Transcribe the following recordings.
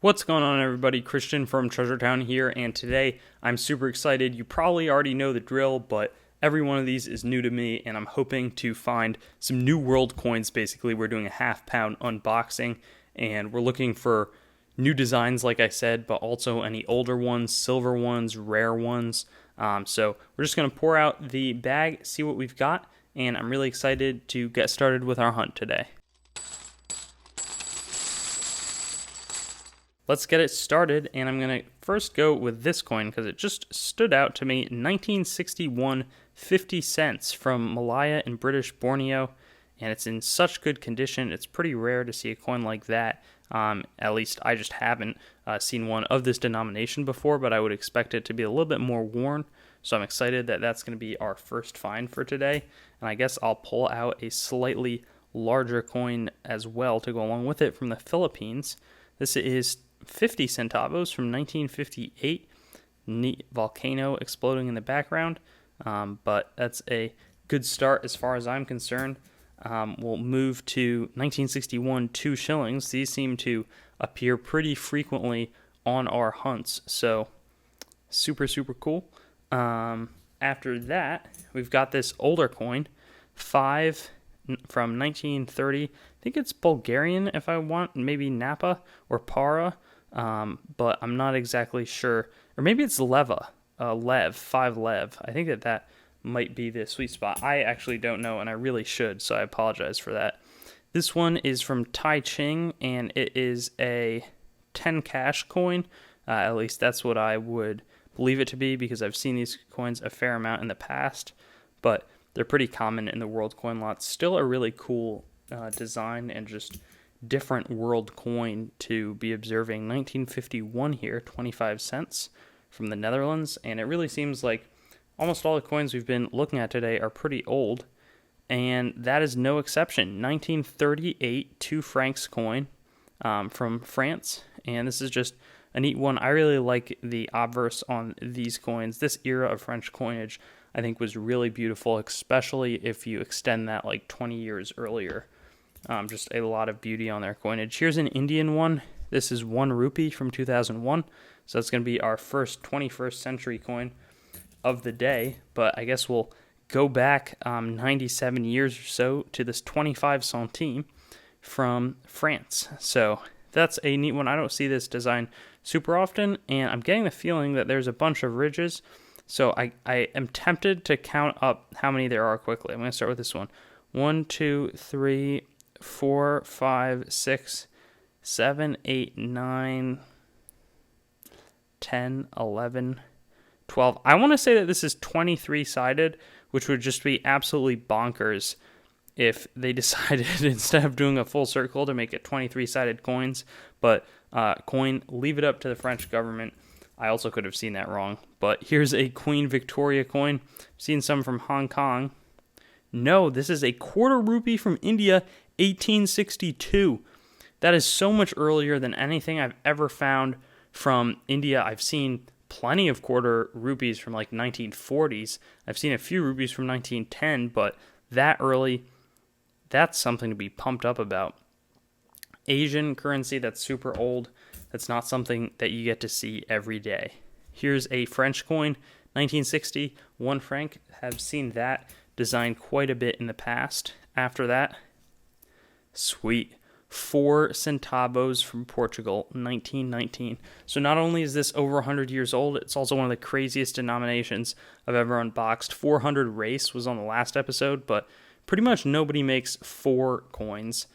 What's going on, everybody? Christian from Treasure Town here, and today I'm super excited. You probably already know the drill, but every one of these is new to me, and I'm hoping to find some new world coins. Basically, we're doing a £half unboxing, and we're looking for new designs, like I said, but also any older ones, silver ones, rare ones. So we're just going to pour out the bag, see what we've got, and I'm really excited to get started with our hunt today. Let's get it started, and I'm going to first go with this coin because it just stood out to me. 1961, 50 cents from Malaya in British Borneo, and it's in such good condition. It's pretty rare to see a coin like that. At least I just haven't seen one of this denomination before, but I would expect it to be a little bit more worn. So I'm excited that that's going to be our first find for today, and I guess I'll pull out a slightly larger coin as well to go along with it from the Philippines. This is 50 centavos from 1958. Neat volcano exploding in the background, but that's a good start as far as I'm concerned. We'll move to 1961 2 shillings. These seem to appear pretty frequently on our hunts, so super cool. After that, we've got this older coin, 5 from 1930. I think it's Bulgarian if I want, maybe Napa or Para. But I'm not exactly sure. Or maybe it's Leva, 5 Lev. I think that might be the sweet spot. I actually don't know, and I really should, so I apologize for that. This one is from Tai Ching, and it is a 10 cash coin. At least that's what I would believe it to be, because I've seen these coins a fair amount in the past, but they're pretty common in the world coin lot. Still a really cool design and just different world coin to be observing. 1951 here, 25 cents from the Netherlands, and it really seems like almost all the coins we've been looking at today are pretty old, and that is no exception. 1938 2 francs coin from France, and this is just a neat one. I really like the obverse on these coins. This era of French coinage I think was really beautiful, especially if you extend that like 20 years earlier. Just a lot of beauty on their coinage. Here's an Indian one. This is 1 rupee from 2001. So it's going to be our first 21st century coin of the day. But I guess we'll go back 97 years or so to this 25 centime from France. So that's a neat one. I don't see this design super often, and I'm getting the feeling that there's a bunch of ridges. So I am tempted to count up how many there are quickly. I'm going to start with this one. 1, 2, 3, 4, 5, 6, 7, 8, 9, 10, 11, 12. I want to say that this is 23-sided, which would just be absolutely bonkers if they decided instead of doing a full circle to make it 23-sided coins. But leave it up to the French government. I also could have seen that wrong. But here's a Queen Victoria coin. I've seen some from Hong Kong. No, this is a quarter rupee from India, 1862. That is so much earlier than anything I've ever found from India. I've seen plenty of quarter rupees from like 1940s. I've seen a few rupees from 1910, but that early, that's something to be pumped up about. Asian currency that's super old. That's not something that you get to see every day. Here's a French coin, 1960, 1 franc. Have seen that design quite a bit in the past. After that, sweet, 4 centavos from Portugal, 1919. So not only is this over 100 years old, it's also one of the craziest denominations I've ever unboxed. 400 race was on the last episode, but pretty much nobody makes 4 coins.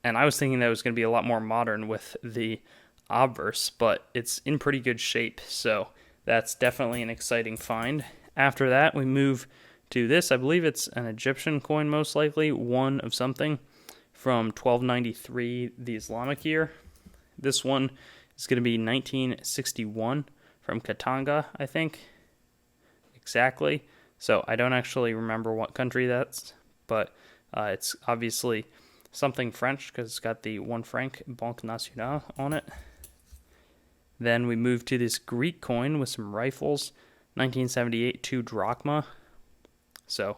And I was thinking that it was going to be a lot more modern with the obverse, but it's in pretty good shape, so that's definitely an exciting find. After that, we move to this. I believe it's an Egyptian coin, most likely, 1 of something from 1293, the Islamic year. This one is going to be 1961 from Katanga, I think, exactly. So I don't actually remember what country that's, but it's obviously something French because it's got the 1 franc Banque Nationale on it. Then we move to this Greek coin with some rifles, 1978 2 drachma. So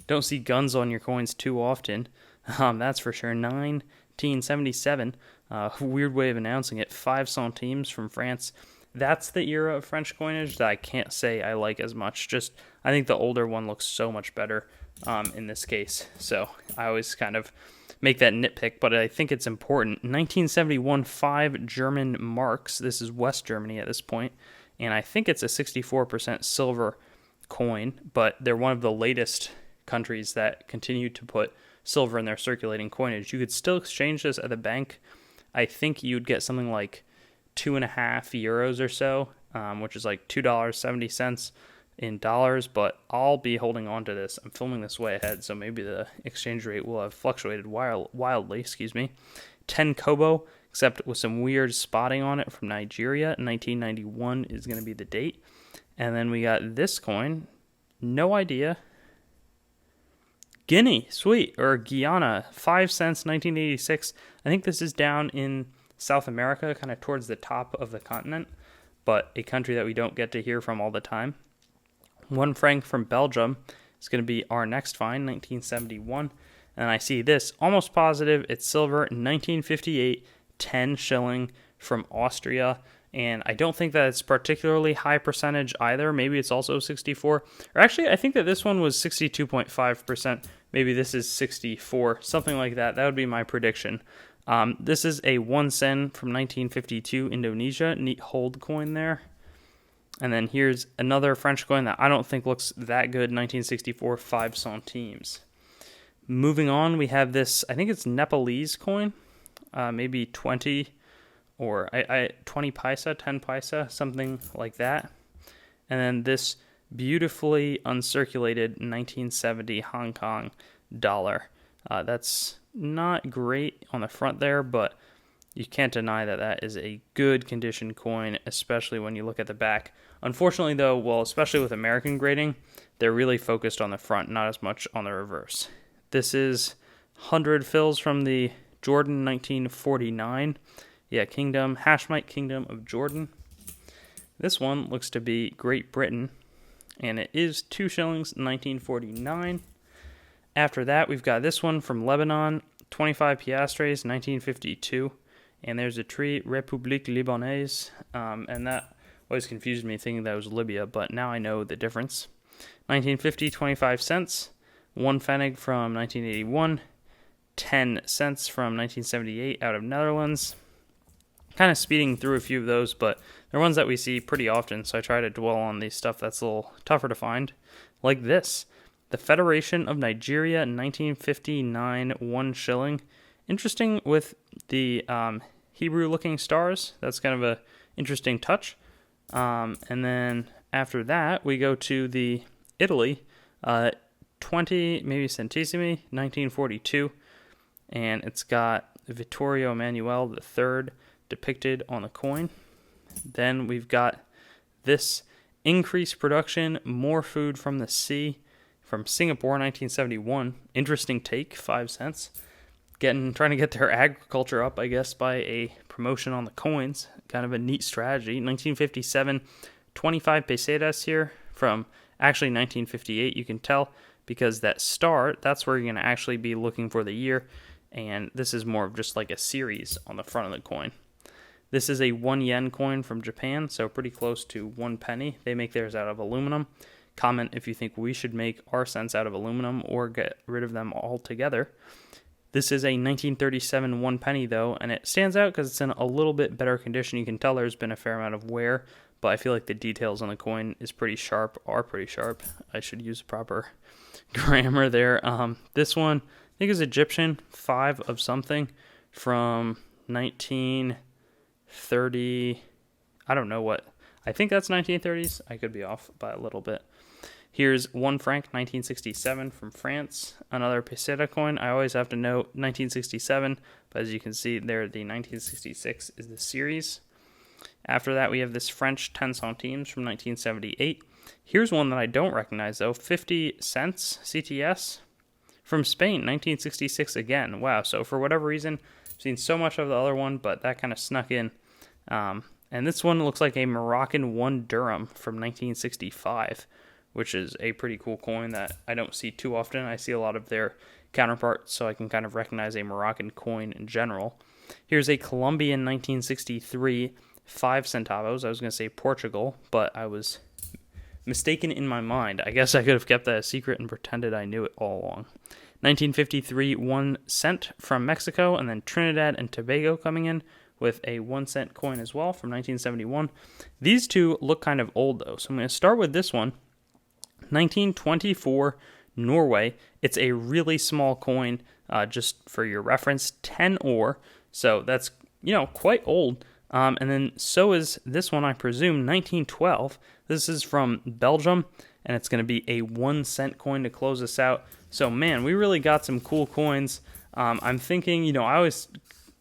don't see guns on your coins too often. That's for sure. 1977 Weird way of announcing it. 5 centimes from France. That's the era of French coinage that I can't say I like as much. Just, I think the older one looks so much better in this case. So I always kind of make that nitpick, but I think it's important. 1971, 5 German marks. This is West Germany at this point, and I think it's a 64% silver coin, but they're one of the latest countries that continue to put silver in their circulating coinage. You could still exchange this at the bank. I think you'd get something like 2.5 euros or so, which is like $2.70 in dollars, but I'll be holding on to this. I'm filming this way ahead, so maybe the exchange rate will have fluctuated wildly, 10 kobo, except with some weird spotting on it from Nigeria. 1991 is going to be the date. And then we got this coin, no idea. Guinea, sweet, or Guyana, 5 cents, 1986. I think this is down in South America, kind of towards the top of the continent, but a country that we don't get to hear from all the time. 1 franc from Belgium is going to be our next find, 1971. And I see this, almost positive, it's silver, 1958, 10 shilling from Austria. And I don't think that it's particularly high percentage either. Maybe it's also 64. Or actually, I think that this one was 62.5%. Maybe this is 64, something like that. That would be my prediction. This is a 1 sen from 1952, Indonesia. Neat hold coin there. And then here's another French coin that I don't think looks that good, 1964, 5 centimes. Moving on, we have this, I think it's Nepalese coin, maybe 20 or 20 paisa, 10 paisa, something like that. And then this beautifully uncirculated 1970 Hong Kong dollar. That's not great on the front there, but you can't deny that that is a good condition coin, especially when you look at the back. Unfortunately, though, well, especially with American grading, they're really focused on the front, not as much on the reverse. This is 100 fills from the Jordan 1949. Yeah, Kingdom, Hashemite Kingdom of Jordan. This one looks to be Great Britain, and it is 2 shillings, 1949. After that, we've got this one from Lebanon, 25 piastres, 1952. And there's a tree, République Libanaise, and that always confused me thinking that was Libya, but now I know the difference. 1950, 25 cents. 1 pfennig from 1981. 10 cents from 1978 out of Netherlands. Kind of speeding through a few of those, but they're ones that we see pretty often, so I try to dwell on the stuff that's a little tougher to find. Like this, the Federation of Nigeria, 1959, 1 shilling. Interesting with the Hebrew-looking stars. That's kind of a interesting touch. And then after that, we go to the Italy, 20, maybe centesimi, 1942. And it's got Vittorio Emanuele III depicted on the coin. Then we've got this increased production, more food from the sea, from Singapore, 1971. Interesting take, 5 cents. Trying to get their agriculture up, I guess, by a promotion on the coins. Kind of a neat strategy. 1957, 25 pesetas here from actually 1958. You can tell because that star, that's where you're going to actually be looking for the year. And this is more of just like a series on the front of the coin. This is a 1 yen coin from Japan, so pretty close to 1 penny. They make theirs out of aluminum. Comment if you think we should make our cents out of aluminum or get rid of them altogether. This is a 1937 1 penny, though, and it stands out because it's in a little bit better condition. You can tell there's been a fair amount of wear, but I feel like the details on the coin are pretty sharp. I should use proper grammar there. This one, I think, is Egyptian, 5 of something from 1930. I don't know what. I think that's 1930s. I could be off by a little bit. Here's 1 franc, 1967 from France. Another peseta coin. I always have to note 1967, but as you can see there, the 1966 is the series. After that, we have this French 10 centimes from 1978. Here's one that I don't recognize, though. 50 cents CTS from Spain, 1966 again. Wow, so for whatever reason, I've seen so much of the other one, but that kind of snuck in. And this one looks like a Moroccan 1 dirham from 1965, which is a pretty cool coin that I don't see too often. I see a lot of their counterparts, so I can kind of recognize a Moroccan coin in general. Here's a Colombian 1963 5 centavos. I was going to say Portugal, but I was mistaken in my mind. I guess I could have kept that a secret and pretended I knew it all along. 1953 1 cent from Mexico, and then Trinidad and Tobago coming in with a 1 cent coin as well from 1971. These two look kind of old though, so I'm going to start with this one. 1924 Norway. It's a really small coin, just for your reference, 10 ore. So that's, quite old. And then so is this one, I presume, 1912. This is from Belgium, and it's going to be a 1 cent coin to close us out. So, man, we really got some cool coins. I'm thinking, I always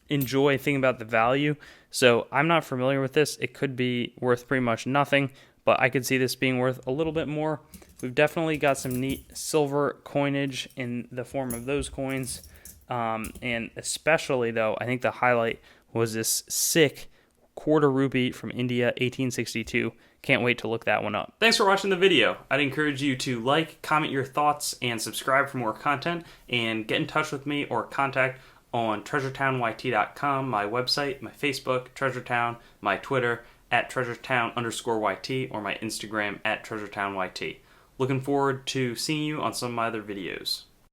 enjoy thinking about the value. So I'm not familiar with this. It could be worth pretty much nothing, but I could see this being worth a little bit more. We've definitely got some neat silver coinage in the form of those coins. And especially, though, I think the highlight was this sick quarter rupee from India, 1862. Can't wait to look that one up. Thanks for watching the video. I'd encourage you to like, comment your thoughts, and subscribe for more content, and get in touch with me or contact on treasuretownYT.com, my website, my Facebook, TreasureTown, my Twitter, @treasuretown_YT, or my Instagram, @treasuretownyt. Looking forward to seeing you on some of my other videos.